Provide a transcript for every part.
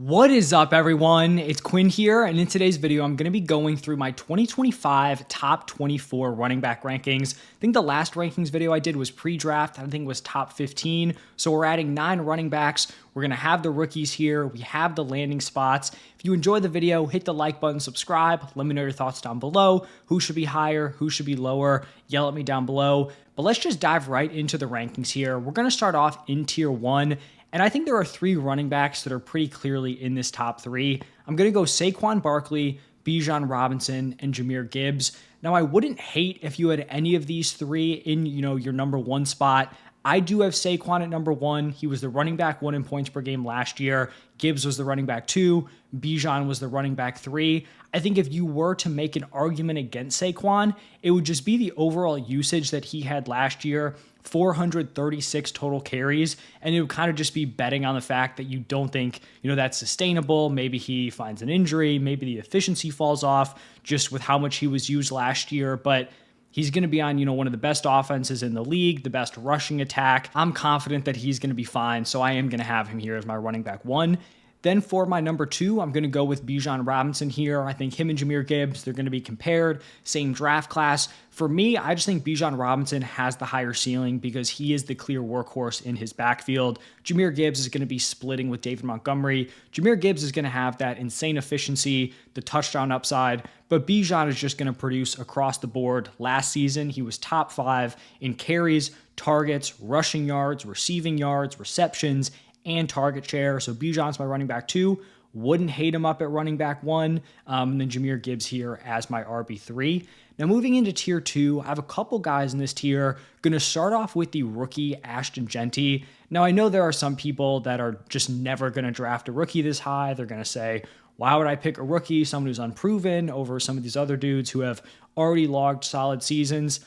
What is up, everyone? It's Quinn here, and in today's video, I'm going to be going through my 2025 top 24 running back rankings. I think the last rankings video I did was pre-draft. I think it was top 15. So we're adding 9 running backs. We're going to have the rookies here. We have the landing spots. If you enjoyed the video, hit the like button, subscribe. Let me know your thoughts down below. Who should be higher? Who should be lower? Yell at me down below. But let's just dive right into the rankings here. We're going to start off in tier 1. And I think there are 3 running backs that are pretty clearly in this top 3. I'm going to go Saquon Barkley, Bijan Robinson, and Jahmyr Gibbs. Now, I wouldn't hate if you had any of these 3 in, your number 1 spot. I do have Saquon at number 1. He was the running back 1 in points per game last year. Gibbs was the running back 2. Bijan was the running back 3. I think if you were to make an argument against Saquon, it would just be the overall usage that he had last year. 436 total carries, and it would kind of just be betting on the fact that you don't think, that's sustainable. Maybe he finds an injury, maybe the efficiency falls off just with how much he was used last year, but he's going to be on, one of the best offenses in the league, the best rushing attack. I'm confident that he's going to be fine, so I am going to have him here as my running back 1. Then for my number 2, I'm going to go with Bijan Robinson here. I think him and Jahmyr Gibbs, they're going to be compared, same draft class. For me, I just think Bijan Robinson has the higher ceiling because he is the clear workhorse in his backfield. Jahmyr Gibbs is going to be splitting with David Montgomery. Jahmyr Gibbs is going to have that insane efficiency, the touchdown upside, but Bijan is just going to produce across the board. Last season, he was top 5 in carries, targets, rushing yards, receiving yards, receptions, and target share. So Bijan's my running back 2. Wouldn't hate him up at running back 1. And then Jahmyr Gibbs here as my RB3. Now moving into tier 2, I have a couple guys in this tier. Going to start off with the rookie Ashton Jeanty. Now I know there are some people that are just never going to draft a rookie this high. They're going to say, why would I pick a rookie, someone who's unproven over some of these other dudes who have already logged solid seasons?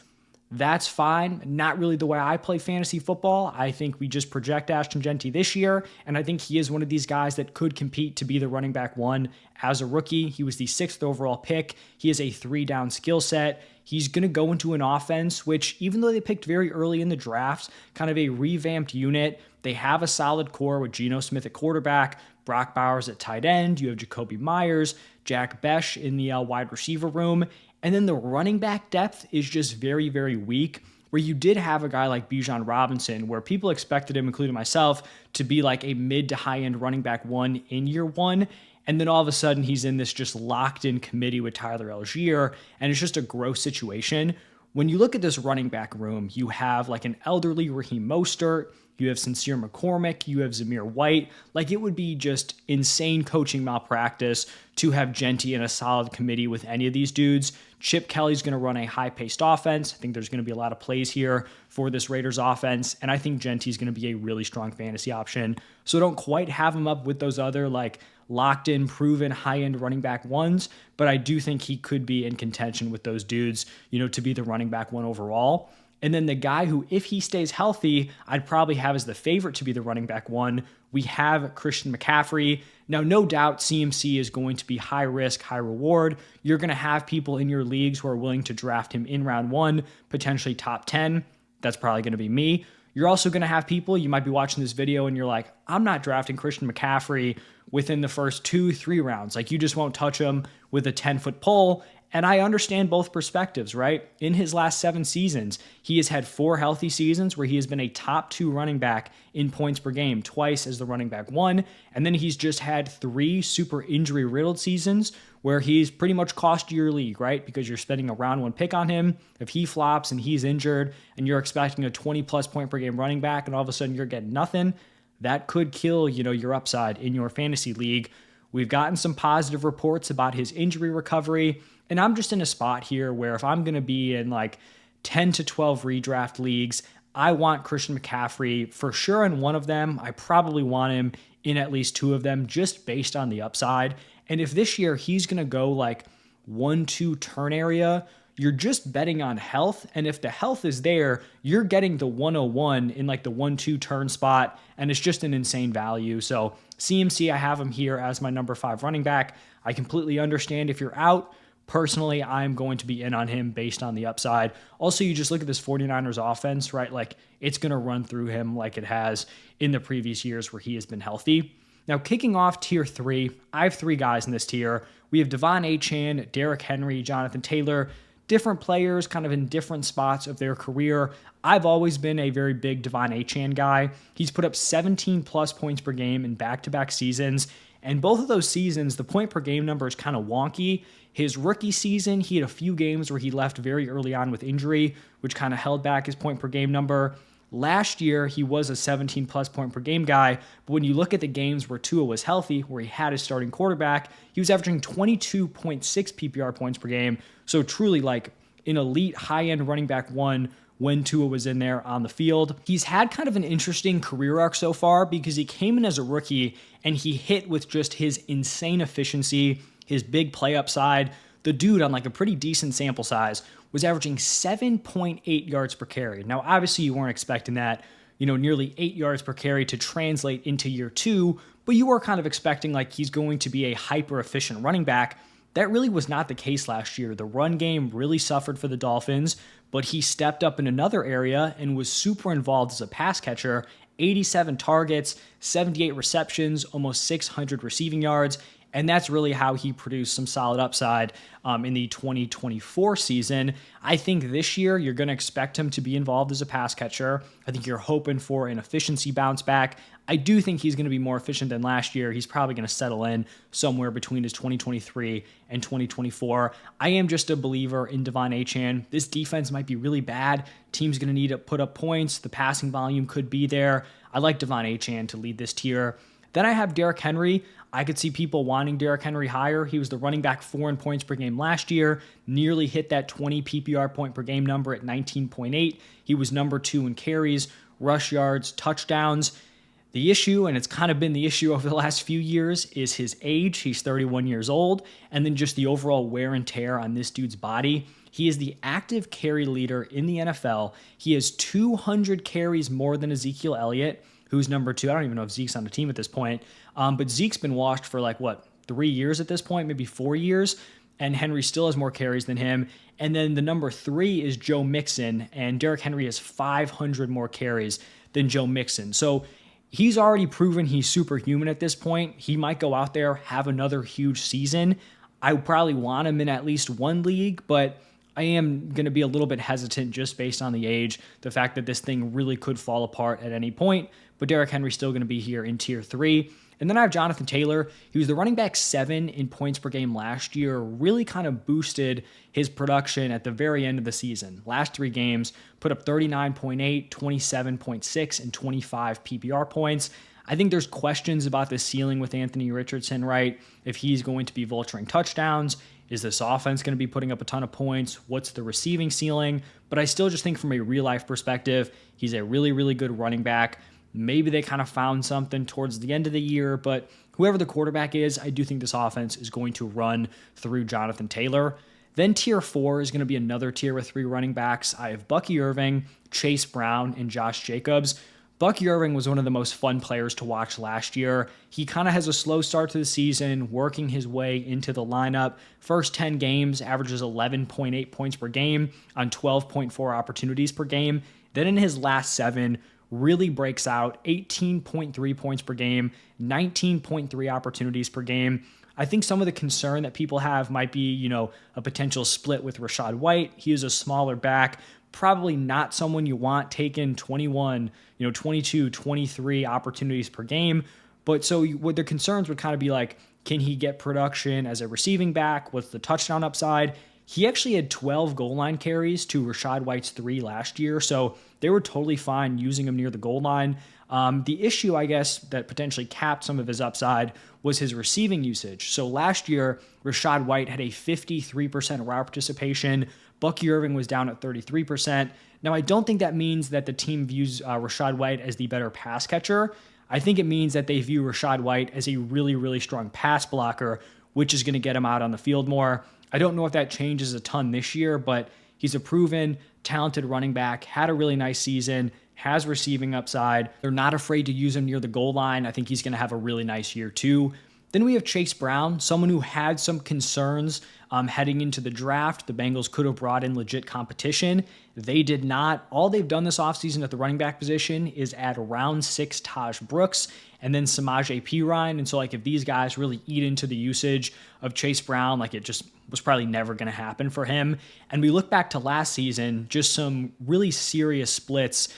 That's fine. Not really the way I play fantasy football. I think we just project Ashton Jeanty this year, and I think he is one of these guys that could compete to be the running back 1 as a rookie. He was the 6th overall pick. He has a 3-down skill set. He's going to go into an offense, which even though they picked very early in the draft, kind of a revamped unit, they have a solid core with Geno Smith at quarterback, Brock Bowers at tight end. You have Jacoby Myers, Jack Besh in the wide receiver room. And then the running back depth is just very, very weak, where you did have a guy like Bijan Robinson, where people expected him, including myself, to be like a mid to high end running back 1 in year 1. And then all of a sudden he's in this just locked in committee with Tyler Algier, and it's just a gross situation. When you look at this running back room, you have like an elderly Raheem Mostert, you have Sincere McCormick, you have Zamir White. Like, it would be just insane coaching malpractice to have Jeanty in a solid committee with any of these dudes. Chip Kelly's going to run a high-paced offense. I think there's going to be a lot of plays here for this Raiders offense, and I think Jeanty's going to be a really strong fantasy option. So don't quite have him up with those other like locked-in, proven, high-end running back 1s, but I do think he could be in contention with those dudes, to be the running back 1 overall. And then the guy who, if he stays healthy, I'd probably have as the favorite to be the running back 1, we have Christian McCaffrey. Now, no doubt CMC is going to be high risk, high reward. You're going to have people in your leagues who are willing to draft him in round 1, potentially top 10. That's probably going to be me. You're also going to have people, you might be watching this video and you're like, I'm not drafting Christian McCaffrey within the first 2-3 rounds. Like, you just won't touch him with a 10-foot pole. And I understand both perspectives, right? In his last 7 seasons, he has had 4 healthy seasons where he has been a top 2 running back in points per game, twice as the running back 1. And then he's just had 3 super injury-riddled seasons where he's pretty much cost you your league, right? Because you're spending a round 1 pick on him. If he flops and he's injured and you're expecting a 20-plus point per game running back and all of a sudden you're getting nothing, that could kill, your upside in your fantasy league. We've gotten some positive reports about his injury recovery. And I'm just in a spot here where if I'm going to be in like 10 to 12 redraft leagues, I want Christian McCaffrey for sure in one of them. I probably want him in at least 2 of them just based on the upside. And if this year he's going to go like 1-2 turn area, you're just betting on health. And if the health is there, you're getting the 101 in like the 1-2 turn spot. And it's just an insane value. So CMC, I have him here as my number 5 running back. I completely understand if you're out. Personally, I'm going to be in on him based on the upside. Also, you just look at this 49ers offense, right? Like, it's going to run through him like it has in the previous years where he has been healthy. Now, kicking off tier 3, I have 3 guys in this tier. We have Devon Achane, Derrick Henry, Jonathan Taylor, different players kind of in different spots of their career. I've always been a very big Devon Achane guy. He's put up 17 plus points per game in back-to-back seasons, and both of those seasons, the point per game number is kind of wonky. His rookie season, he had a few games where he left very early on with injury, which kind of held back his point per game number. Last year, he was a 17 plus point per game guy, but when you look at the games where Tua was healthy, where he had his starting quarterback, he was averaging 22.6 PPR points per game. So truly like an elite high-end running back one when Tua was in there on the field. He's had kind of an interesting career arc so far because he came in as a rookie and he hit with just his insane efficiency, his big play upside. The dude on like a pretty decent sample size was averaging 7.8 yards per carry. Now, obviously you weren't expecting that, nearly 8 yards per carry to translate into year 2, but you were kind of expecting like he's going to be a hyper efficient running back. That really was not the case last year. The run game really suffered for the Dolphins, but he stepped up in another area and was super involved as a pass catcher. 87 targets, 78 receptions, almost 600 receiving yards. And that's really how he produced some solid upside in the 2024 season. I think this year you're going to expect him to be involved as a pass catcher. I think you're hoping for an efficiency bounce back. I do think he's going to be more efficient than last year. He's probably going to settle in somewhere between his 2023 and 2024. I am just a believer in Devon Achane. This defense might be really bad. Team's going to need to put up points. The passing volume could be there. I like Devon Achane to lead this tier. Then I have Derrick Henry. I could see people wanting Derrick Henry higher. He was the running back 4 in points per game last year, nearly hit that 20 PPR point per game number at 19.8. He was number 2 in carries, rush yards, touchdowns. The issue, and it's kind of been the issue over the last few years, is his age. He's 31 years old, and then just the overall wear and tear on this dude's body. He is the active carry leader in the NFL. He has 200 carries more than Ezekiel Elliott, who's number 2. I don't even know if Zeke's on the team at this point. But Zeke's been washed for 3 years at this point, maybe 4 years. And Henry still has more carries than him. And then the number 3 is Joe Mixon. And Derrick Henry has 500 more carries than Joe Mixon. So he's already proven he's superhuman at this point. He might go out there, have another huge season. I probably want him in at least one league, but I am going to be a little bit hesitant just based on the age, the fact that this thing really could fall apart at any point. But Derrick Henry's still going to be here in tier 3. And then I have Jonathan Taylor. He was the running back 7 in points per game last year, really kind of boosted his production at the very end of the season. Last 3 games, put up 39.8, 27.6, and 25 PPR points. I think there's questions about the ceiling with Anthony Richardson, right? If he's going to be vulturing touchdowns, is this offense going to be putting up a ton of points? What's the receiving ceiling? But I still just think from a real-life perspective, he's a really, really good running back. Maybe they kind of found something towards the end of the year, but whoever the quarterback is, I do think this offense is going to run through Jonathan Taylor. Then tier 4 is going to be another tier with 3 running backs. I have Bucky Irving, Chase Brown, and Josh Jacobs. Bucky Irving was one of the most fun players to watch last year. He kind of has a slow start to the season, working his way into the lineup. First 10 games, averages 11.8 points per game on 12.4 opportunities per game. Then in his last 7, really breaks out, 18.3 points per game, 19.3 opportunities per game. I think some of the concern that people have might be, a potential split with Rachaad White. He is a smaller back, probably not someone you want taking 21, 22, 23 opportunities per game. But so what the concerns would kind of be like, can he get production as a receiving back? What's the touchdown upside? He actually had 12 goal line carries to Rachaad White's 3 last year, so they were totally fine using him near the goal line. The issue, I guess, that potentially capped some of his upside was his receiving usage. So last year, Rachaad White had a 53% route participation. Bucky Irving was down at 33%. Now, I don't think that means that the team views Rachaad White as the better pass catcher. I think it means that they view Rachaad White as a really, really strong pass blocker, which is going to get him out on the field more. I don't know if that changes a ton this year, but he's a proven, talented running back, had a really nice season, has receiving upside. They're not afraid to use him near the goal line. I think he's going to have a really nice year too. Then we have Chase Brown, someone who had some concerns Heading into the draft, the Bengals could have brought in legit competition. They did not. All they've done this offseason at the running back position is add round 6 Taj Brooks and then Samaje Perine. And so, like, if these guys really eat into the usage of Chase Brown, like, it just was probably never going to happen for him. And we look back to last season, just some really serious splits,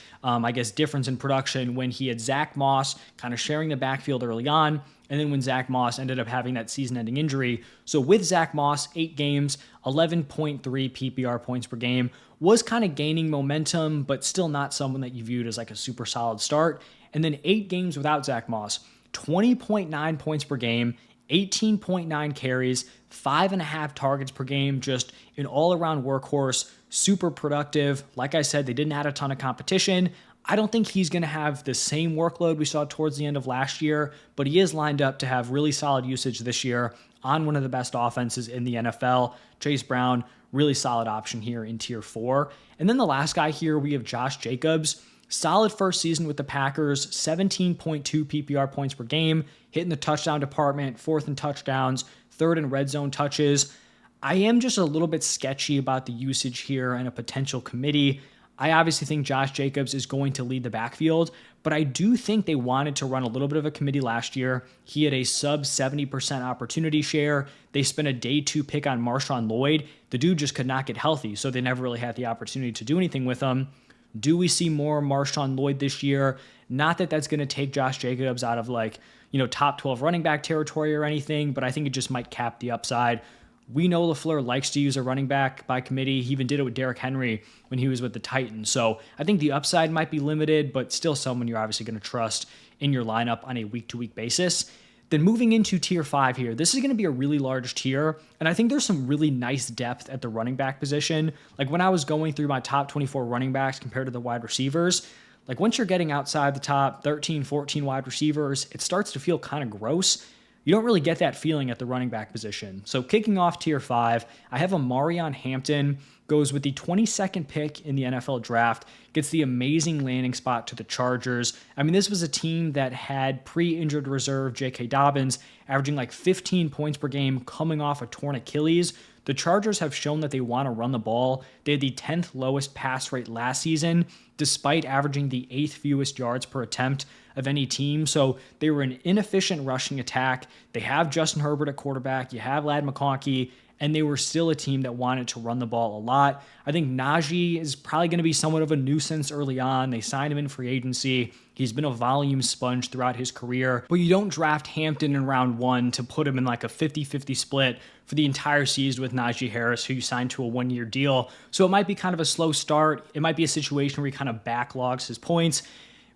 difference in production when he had Zach Moss kind of sharing the backfield early on, and then when Zach Moss ended up having that season-ending injury. So with Zach Moss, 8 games, 11.3 PPR points per game, was kind of gaining momentum, but still not someone that you viewed as like a super solid start. And then 8 games without Zach Moss, 20.9 points per game, 18.9 carries, 5.5 targets per game, just an all-around workhorse, super productive. Like I said, they didn't add a ton of competition. I don't think he's going to have the same workload we saw towards the end of last year, but he is lined up to have really solid usage this year on one of the best offenses in the NFL. Chase Brown, really solid option here in tier 4. And then the last guy here, we have Josh Jacobs. Solid first season with the Packers, 17.2 PPR points per game, hitting the touchdown department, 4th in touchdowns, 3rd in red zone touches. I am just a little bit sketchy about the usage here and a potential committee. I obviously think Josh Jacobs is going to lead the backfield, but I do think they wanted to run a little bit of a committee last year. He had a sub 70% opportunity share. They spent a day 2 pick on Marshawn Lloyd. The dude just could not get healthy, so they never really had the opportunity to do anything with him. Do we see more Marshawn Lloyd this year? Not that that's going to take Josh Jacobs out of top 12 running back territory or anything, but I think it just might cap the upside. We know LaFleur likes to use a running back by committee. He even did it with Derrick Henry when he was with the Titans. So I think the upside might be limited, but still someone you're obviously going to trust in your lineup on a week-to-week basis. Then moving into tier 5 here, this is going to be a really large tier, and I think there's some really nice depth at the running back position. Like when I was going through my top 24 running backs compared to the wide receivers, like once you're getting outside the top 13, 14 wide receivers, it starts to feel kind of gross. You don't really get that feeling at the running back position. So kicking off tier 5, I have Marion Hampton, goes with the 22nd pick in the NFL draft, gets the amazing landing spot to the Chargers. I mean, this was a team that had pre-injured reserve J.K. Dobbins averaging like 15 points per game coming off a torn Achilles. The Chargers have shown that they want to run the ball. They had the 10th lowest pass rate last season, despite averaging the 8th fewest yards per attempt of any team. So they were an inefficient rushing attack. They have Justin Herbert at quarterback. You have Ladd McConkey, and they were still a team that wanted to run the ball a lot. I think Najee is probably going to be somewhat of a nuisance early on. They signed him in free agency. He's been a volume sponge throughout his career, but you don't draft Hampton in round 1 to put him in like a 50-50 split for the entire season with Najee Harris, who you signed to a 1-year deal. So it might be kind of a slow start. It might be a situation where he kind of backlogs his points.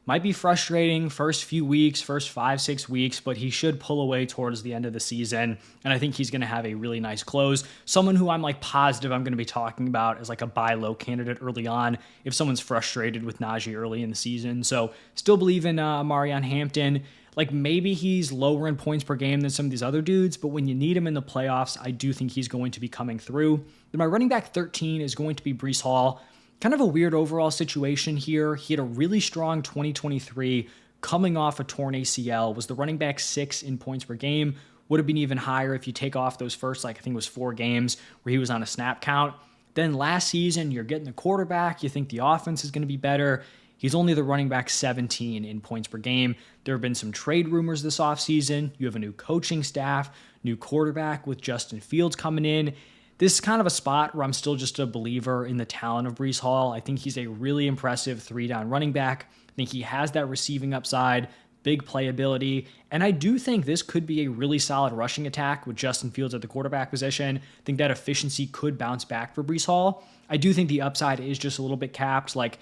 Might be frustrating first few weeks, first 5-6 weeks, but he should pull away towards the end of the season. And I think he's going to have a really nice close. Someone who I'm like positive I'm going to be talking about as like a buy low candidate early on if someone's frustrated with Najee early in the season. So still believe in Marion Hampton. Like maybe he's lower in points per game than some of these other dudes, but when you need him in the playoffs, I do think he's going to be coming through. Then my running back 13 is going to be Breece Hall. Kind of a weird overall situation here. He had a really strong 2023 coming off a torn ACL, was the running back 6 in points per game. Would have been even higher if you take off those first, I think it was 4 games where he was on a snap count. Then last season, you're getting the quarterback. You think the offense is going to be better. He's only the running back 17 in points per game. There have been some trade rumors this offseason. You have a new coaching staff, new quarterback with Justin Fields coming in. This is kind of a spot where I'm still just a believer in the talent of Breece Hall. I think he's a really impressive 3-down running back. I think he has that receiving upside, big playability, and I do think this could be a really solid rushing attack with Justin Fields at the quarterback position. I think that efficiency could bounce back for Breece Hall. I do think the upside is just a little bit capped. Like,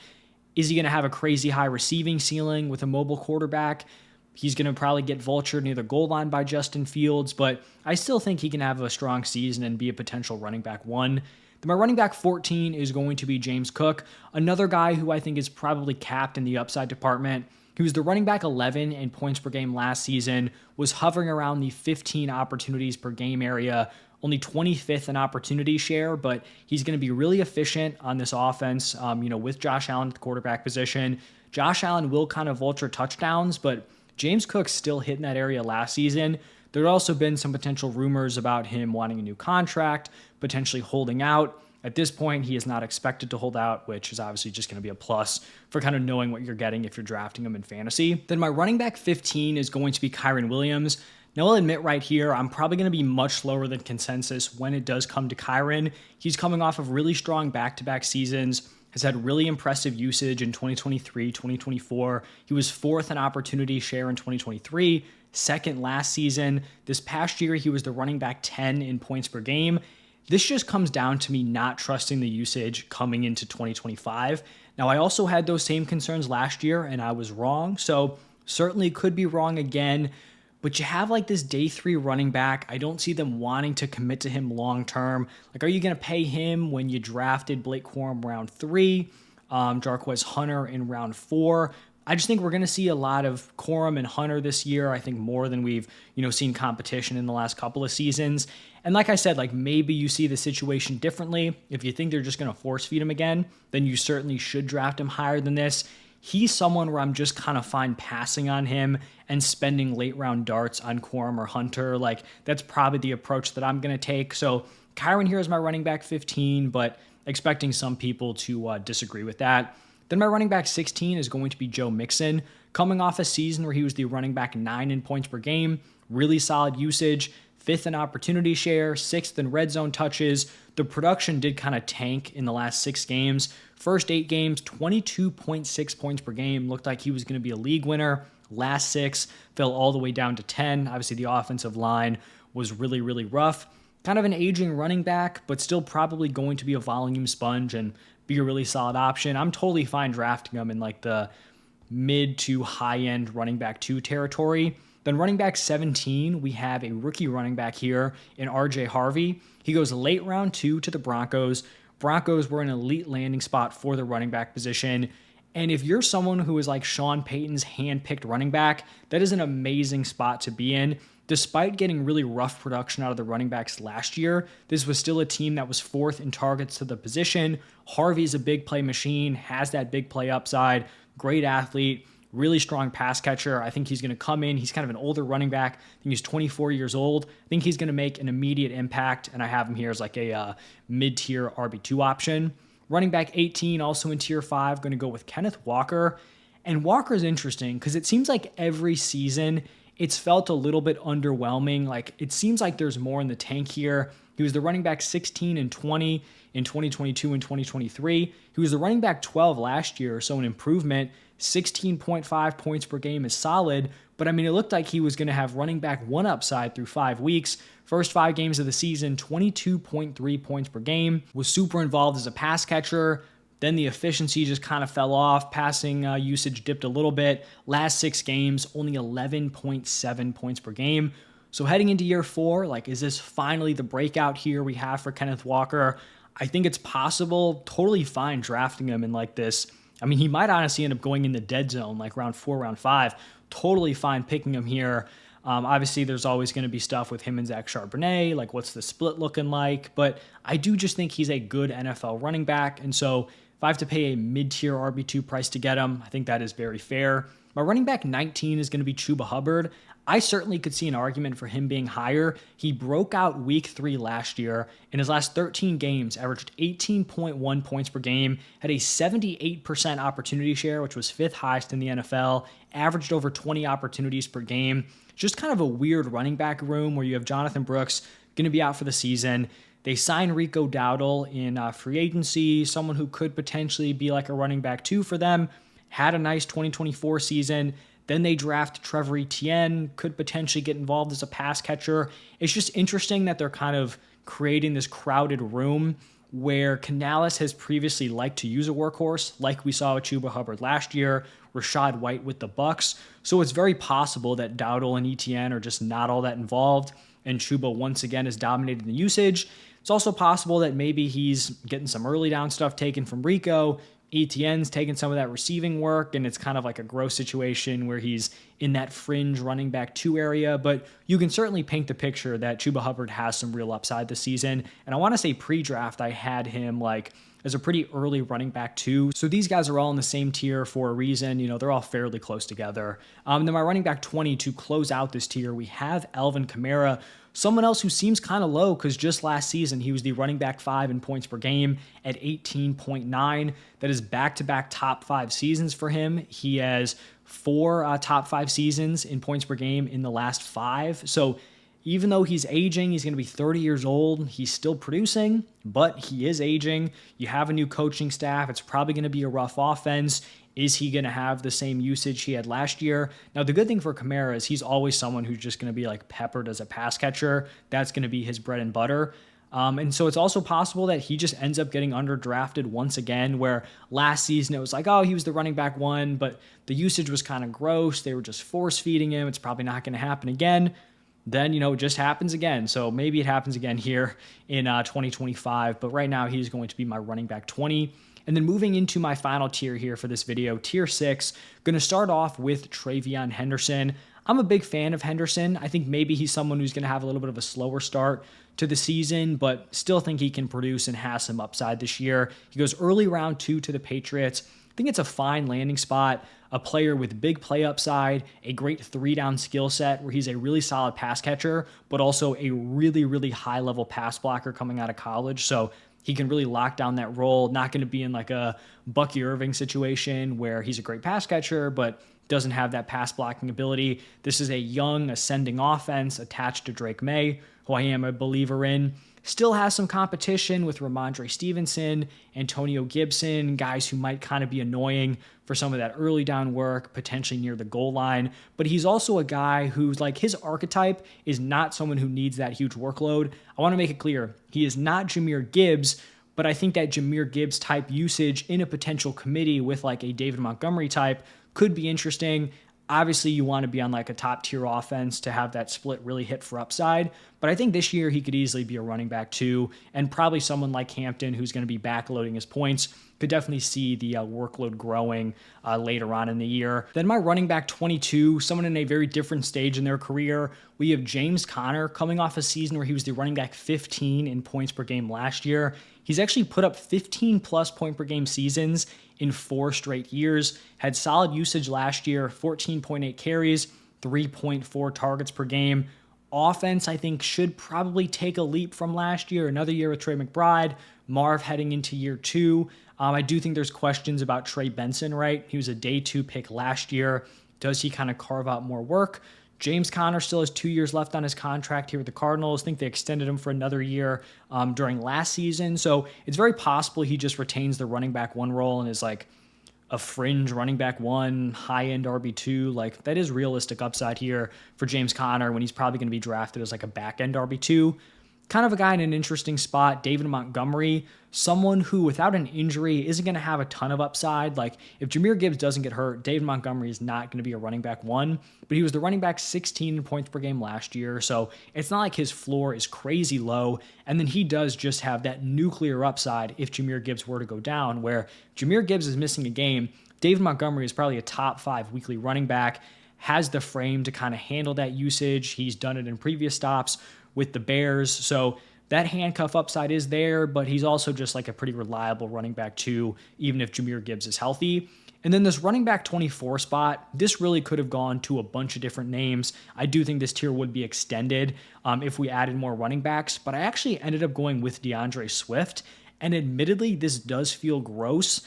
is he going to have a crazy high receiving ceiling with a mobile quarterback? He's going to probably get vultured near the goal line by Justin Fields, but I still think he can have a strong season and be a potential running back 1. Then my running back 14 is going to be James Cook, another guy who I think is probably capped in the upside department. He was the running back 11 in points per game last season, was hovering around the 15 opportunities per game area, only 25th in opportunity share, but he's going to be really efficient on this offense, with Josh Allen at the quarterback position. Josh Allen will kind of vulture touchdowns, but James Cook's still hitting that area last season. There had also been some potential rumors about him wanting a new contract, potentially holding out. At this point, he is not expected to hold out, which is obviously just going to be a plus for kind of knowing what you're getting if you're drafting him in fantasy. Then my running back 15 is going to be Kyren Williams. Now, I'll admit right here, I'm probably going to be much lower than consensus when it does come to Kyren. He's coming off of really strong back-to-back seasons, has had really impressive usage in 2023, 2024. He was fourth in opportunity share in 2023, second last season. This past year, he was the running back 10 in points per game. This just comes down to me not trusting the usage coming into 2025. Now, I also had those same concerns last year, and I was wrong. So certainly could be wrong again. But you have like this day 3 running back. I don't see them wanting to commit to him long term. Like, are you going to pay him when you drafted Blake Corum round 3, Jarquez Hunter in round 4? I just think we're going to see a lot of Corum and Hunter this year. I think more than we've, seen competition in the last couple of seasons. And like I said, like maybe you see the situation differently. If you think they're just going to force feed him again, then you certainly should draft him higher than this. He's someone where I'm just kind of fine passing on him and spending late round darts on Corum or Hunter. Like, that's probably the approach that I'm going to take. So Kyren here is my running back 15, but expecting some people to disagree with that. Then my running back 16 is going to be Joe Mixon, coming off a season where he was the running back 9 in points per game, really solid usage, 5th in opportunity share, 6th in red zone touches. The production did kind of tank in the last 6 games. First 8 games, 22.6 points per game. Looked like he was going to be a league winner. Last 6 fell all the way down to 10. Obviously, the offensive line was really, really rough. Kind of an aging running back, but still probably going to be a volume sponge and be a really solid option. I'm totally fine drafting him in like the mid to high end running back 2 territory. Then running back 17, we have a rookie running back here in RJ Harvey. He goes late round 2 to the Broncos. Broncos were an elite landing spot for the running back position. And if you're someone who is like Sean Payton's hand-picked running back, that is an amazing spot to be in. Despite getting really rough production out of the running backs last year, this was still a team that was 4th in targets to the position. Harvey's a big play machine, has that big play upside, great athlete, really strong pass catcher. I think he's going to come in. He's kind of an older running back. I think he's 24 years old. I think he's going to make an immediate impact, and I have him here as like a mid-tier RB2 option. Running back 18, also in tier 5, going to go with Kenneth Walker. And Walker's interesting because it seems like every season it's felt a little bit underwhelming. Like, it seems like there's more in the tank here. He was the running back 16 and 20 in 2022 and 2023. He was the running back 12 last year, so an improvement. 16.5 points per game is solid, but I mean, it looked like he was going to have running back 1 upside through 5 weeks. First 5 games of the season, 22.3 points per game, was super involved as a pass catcher. Then the efficiency just kind of fell off. Passing usage dipped a little bit. Last 6 games, only 11.7 points per game. So heading into year 4, like, is this finally the breakout here we have for Kenneth Walker? I think it's possible. Totally fine drafting him in like this. I mean, he might honestly end up going in the dead zone, like round 4, round 5. Totally fine picking him here. Obviously, there's always going to be stuff with him and Zach Charbonnet, like what's the split looking like. But I do just think he's a good NFL running back. And so if I have to pay a mid-tier RB2 price to get him, I think that is very fair. My running back 19 is going to be Chuba Hubbard. I certainly could see an argument for him being higher. He broke out week 3 last year. In his last 13 games, averaged 18.1 points per game, had a 78% opportunity share, which was 5th highest in the NFL, averaged over 20 opportunities per game. Just kind of a weird running back room where you have Jonathan Brooks going to be out for the season. They signed Rico Dowdle in free agency, someone who could potentially be like a running back 2 for them. Had a nice 2024 season. Then they draft Trevor Etienne, could potentially get involved as a pass catcher. It's just interesting that they're kind of creating this crowded room where Canales has previously liked to use a workhorse, like we saw with Chuba Hubbard last year, Rachaad White with the Bucks. So it's very possible that Dowdle and Etienne are just not all that involved, and Chuba once again is dominating the usage. It's also possible that maybe he's getting some early down stuff taken from Rico. Etienne's taking some of that receiving work, and it's kind of like a gross situation where he's in that fringe running back 2 area. But you can certainly paint the picture that Chuba Hubbard has some real upside this season. And I want to say pre-draft, I had him like as a pretty early running back too. So these guys are all in the same tier for a reason. They're all fairly close together. Then my running back 20 to close out this tier, we have Alvin Kamara, someone else who seems kind of low because just last season he was the running back 5 in points per game at 18.9. That is back-to-back top 5 seasons for him. He has 4 top 5 seasons in points per game in the last 5. So even though he's aging, he's going to be 30 years old, he's still producing, but he is aging. You have a new coaching staff. It's probably going to be a rough offense. Is he going to have the same usage he had last year? Now, the good thing for Kamara is he's always someone who's just going to be like peppered as a pass catcher. That's going to be his bread and butter. And so it's also possible that he just ends up getting underdrafted once again, where last season it was like, oh, he was the running back 1, but the usage was kind of gross. They were just force feeding him. It's probably not going to happen again. Then, it just happens again. So maybe it happens again here in 2025. But right now, he's going to be my running back 20. And then moving into my final tier here for this video, tier 6, going to start off with Travion Henderson. I'm a big fan of Henderson. I think maybe he's someone who's going to have a little bit of a slower start to the season, but still think he can produce and has some upside this year. He goes early round 2 to the Patriots. I think it's a fine landing spot, a player with big play upside, a great 3-down skill set where he's a really solid pass catcher, but also a really, really high-level pass blocker coming out of college. So he can really lock down that role, not going to be in like a Bucky Irving situation where he's a great pass catcher, but doesn't have that pass blocking ability. This is a young, ascending offense attached to Drake May, who I am a believer in. Still has some competition with Ramondre Stevenson, Antonio Gibson, guys who might kind of be annoying for some of that early down work, potentially near the goal line. But he's also a guy who's like, his archetype is not someone who needs that huge workload. I want to make it clear, he is not Jahmyr Gibbs, but I think that Jahmyr Gibbs type usage in a potential committee with like a David Montgomery type could be interesting. Obviously, you want to be on like a top tier offense to have that split really hit for upside. But I think this year he could easily be a running back 2, and probably someone like Hampton, who's going to be backloading his points, could definitely see the workload growing later on in the year. Then my running back 22, someone in a very different stage in their career. We have James Conner coming off a season where he was the running back 15 in points per game last year. He's actually put up 15 plus point per game seasons in 4 straight years. Had solid usage last year, 14.8 carries, 3.4 targets per game. Offense, I think, should probably take a leap from last year. Another year with Trey McBride, Marv heading into year 2. I do think there's questions about Trey Benson, right? He was a day 2 pick last year. Does he kind of carve out more work? James Conner still has 2 years left on his contract here with the Cardinals. I think they extended him for another year during last season. So it's very possible he just retains the running back 1 role and is like a fringe running back 1, high-end RB2. Like, that is realistic upside here for James Conner when he's probably going to be drafted as like a back-end RB2. Kind of a guy in an interesting spot, David Montgomery, someone who without an injury isn't going to have a ton of upside. Like, if Jahmyr Gibbs doesn't get hurt, David Montgomery is not going to be a running back 1, but he was the running back 16 in points per game last year, so it's not like his floor is crazy low. And then he does just have that nuclear upside if Jahmyr Gibbs were to go down, where Jahmyr Gibbs is missing a game. David Montgomery is probably a top 5 weekly running back, has the frame to kind of handle that usage. He's done it in previous stops with the Bears. So that handcuff upside is there, but he's also just like a pretty reliable running back 2, even if Jahmyr Gibbs is healthy. And then this running back 24 spot, this really could have gone to a bunch of different names. I do think this tier would be extended if we added more running backs, but I actually ended up going with DeAndre Swift. And admittedly, this does feel gross,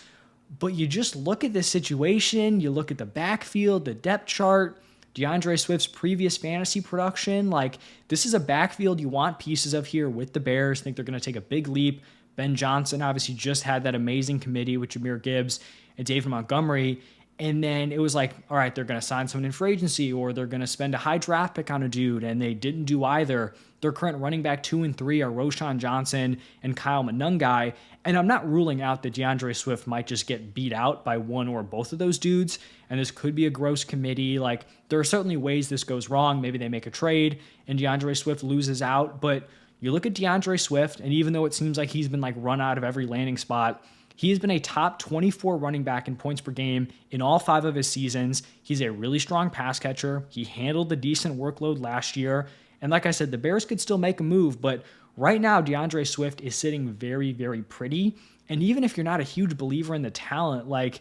but you just look at this situation, you look at the backfield, the depth chart, DeAndre Swift's previous fantasy production, like, this is a backfield you want pieces of here with the Bears. I think they're going to take a big leap. Ben Johnson obviously just had that amazing committee with Jahmyr Gibbs and David Montgomery. And then it was like, all right, they're going to sign someone in free agency, or they're going to spend a high draft pick on a dude, and they didn't do either. Their current running back 2 and 3 are Roshan Johnson and Kyle Monungai. And I'm not ruling out that DeAndre Swift might just get beat out by one or both of those dudes, and this could be a gross committee. Like, there are certainly ways this goes wrong. Maybe they make a trade and DeAndre Swift loses out, but you look at DeAndre Swift, and even though it seems like he's been like run out of every landing spot, he has been a top 24 running back in points per game in all 5 of his seasons. He's a really strong pass catcher. He handled the decent workload last year. And like I said, the Bears could still make a move, but right now DeAndre Swift is sitting very, very pretty. And even if you're not a huge believer in the talent, like,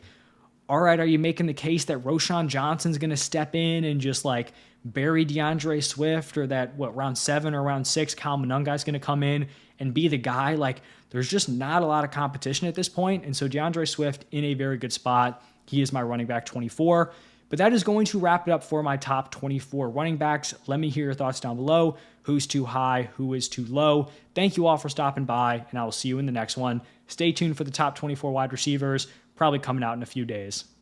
all right, are you making the case that Roshan Johnson's going to step in and just like bury DeAndre Swift, or that round 7 or round 6, Kyle Monungai's going to come in and be the guy? Like, there's just not a lot of competition at this point. And so DeAndre Swift in a very good spot. He is my running back 24. But that is going to wrap it up for my top 24 running backs. Let me hear your thoughts down below. Who's too high? Who is too low? Thank you all for stopping by, and I will see you in the next one. Stay tuned for the top 24 wide receivers, probably coming out in a few days.